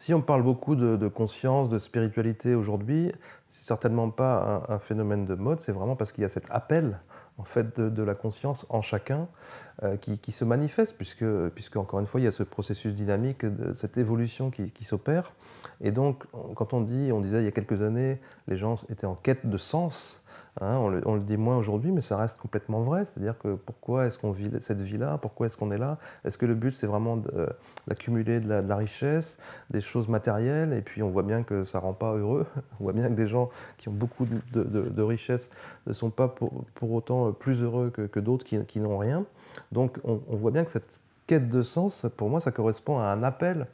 Si on parle beaucoup de conscience, de spiritualité aujourd'hui, c'est certainement pas un phénomène de mode, c'est vraiment parce qu'il y a cet appel, en fait, de la conscience en chacun, qui se manifeste puisque encore une fois, il y a ce processus dynamique de cette évolution qui s'opère et donc quand on disait il y a quelques années, les gens étaient en quête de sens, hein, on le dit moins aujourd'hui, mais ça reste complètement vrai. C'est-à-dire que pourquoi est-ce qu'on vit cette vie-là? Pourquoi est-ce qu'on est là? Est-ce que le but, c'est vraiment d'accumuler de la richesse, des choses matérielles? Et puis on voit bien que ça rend pas heureux. On voit bien que des gens qui ont beaucoup de richesses ne sont pas pour autant plus heureux que d'autres qui n'ont rien. Donc on voit bien que cette quête de sens, pour moi, ça correspond à un appel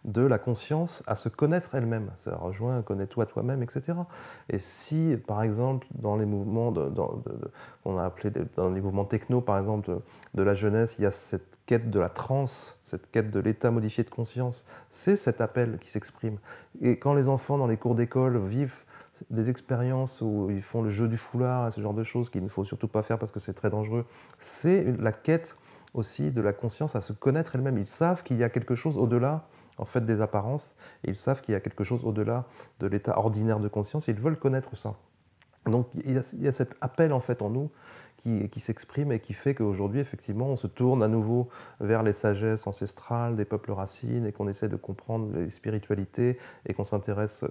de la conscience à se connaître elle-même. Ça rejoint connais-toi toi-même, etc. Et si, par exemple, dans les mouvements qu'on a appelé dans les mouvements techno, par exemple, de la jeunesse, il y a cette quête de la transe, cette quête de l'état modifié de conscience, c'est cet appel qui s'exprime. Et quand les enfants dans les cours d'école vivent des expériences où ils font le jeu du foulard, ce genre de choses qu'il ne faut surtout pas faire parce que c'est très dangereux, c'est la quête aussi de la conscience à se connaître elle-même. Ils savent qu'il y a quelque chose au-delà en fait des apparences, et ils savent qu'il y a quelque chose au-delà de l'état ordinaire de conscience, et ils veulent connaître ça. Donc il y a cet appel en fait en nous qui s'exprime et qui fait qu'aujourd'hui effectivement on se tourne à nouveau vers les sagesses ancestrales des peuples racines et qu'on essaie de comprendre les spiritualités et qu'on s'intéresse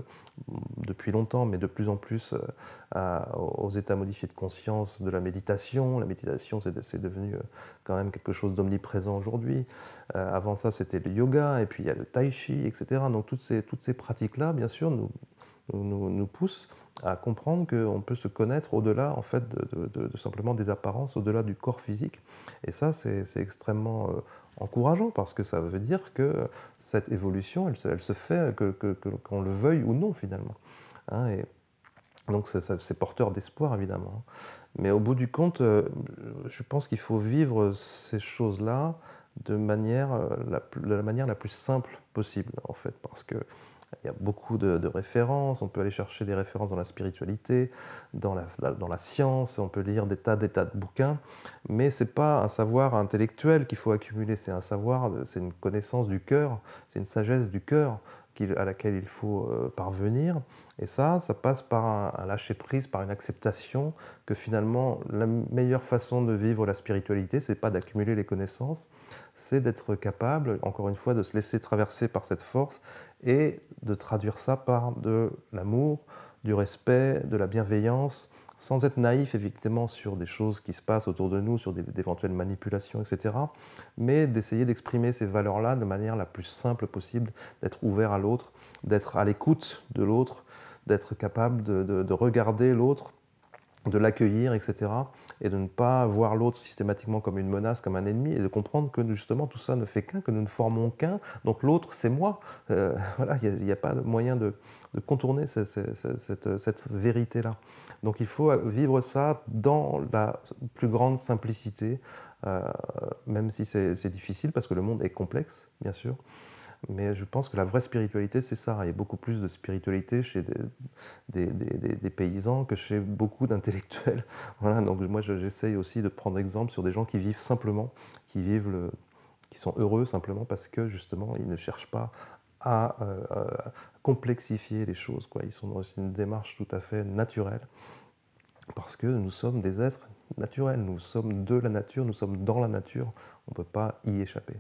depuis longtemps mais de plus en plus aux états modifiés de conscience de la méditation. La méditation c'est devenu quand même quelque chose d'omniprésent aujourd'hui. Avant ça c'était le yoga et puis il y a le tai chi, etc. Donc toutes ces pratiques-là bien sûr nous poussent à comprendre qu'on peut se connaître au-delà en fait de simplement des apparences, au-delà du corps physique. Et ça, c'est extrêmement encourageant parce que ça veut dire que cette évolution, elle se fait qu'on le veuille ou non finalement. Hein, et donc c'est porteur d'espoir évidemment. Hein. Mais au bout du compte, je pense qu'il faut vivre ces choses-là de la manière la plus simple possible en fait, parce que il y a beaucoup de références, on peut aller chercher des références dans la spiritualité, dans la science, on peut lire des tas de bouquins, mais ce n'est pas un savoir intellectuel qu'il faut accumuler, c'est un savoir, c'est une connaissance du cœur, c'est une sagesse du cœur à laquelle il faut parvenir. Et ça passe par un lâcher-prise, par une acceptation que finalement la meilleure façon de vivre la spiritualité, c'est pas d'accumuler les connaissances, c'est d'être capable, encore une fois, de se laisser traverser par cette force et de traduire ça par de l'amour, du respect, de la bienveillance, sans être naïf évidemment sur des choses qui se passent autour de nous, sur d'éventuelles manipulations, etc. Mais d'essayer d'exprimer ces valeurs-là de manière la plus simple possible, d'être ouvert à l'autre, d'être à l'écoute de l'autre, d'être capable de regarder l'autre, de l'accueillir, etc. Et de ne pas voir l'autre systématiquement comme une menace, comme un ennemi, et de comprendre que justement tout ça ne fait qu'un, que nous ne formons qu'un, donc l'autre c'est moi. Voilà, il n'y a pas de moyen de contourner cette vérité-là. Donc il faut vivre ça dans la plus grande simplicité, euh, même si c'est difficile, parce que le monde est complexe, bien sûr. Mais je pense que la vraie spiritualité, c'est ça. Il y a beaucoup plus de spiritualité chez des paysans que chez beaucoup d'intellectuels. Voilà, donc moi j'essaye aussi de prendre exemple sur des gens qui vivent simplement, qui sont heureux simplement parce que justement ils ne cherchent pas à complexifier les choses, quoi. Ils sont dans une démarche tout à fait naturelle parce que nous sommes des êtres naturels, nous sommes de la nature, nous sommes dans la nature, on ne peut pas y échapper.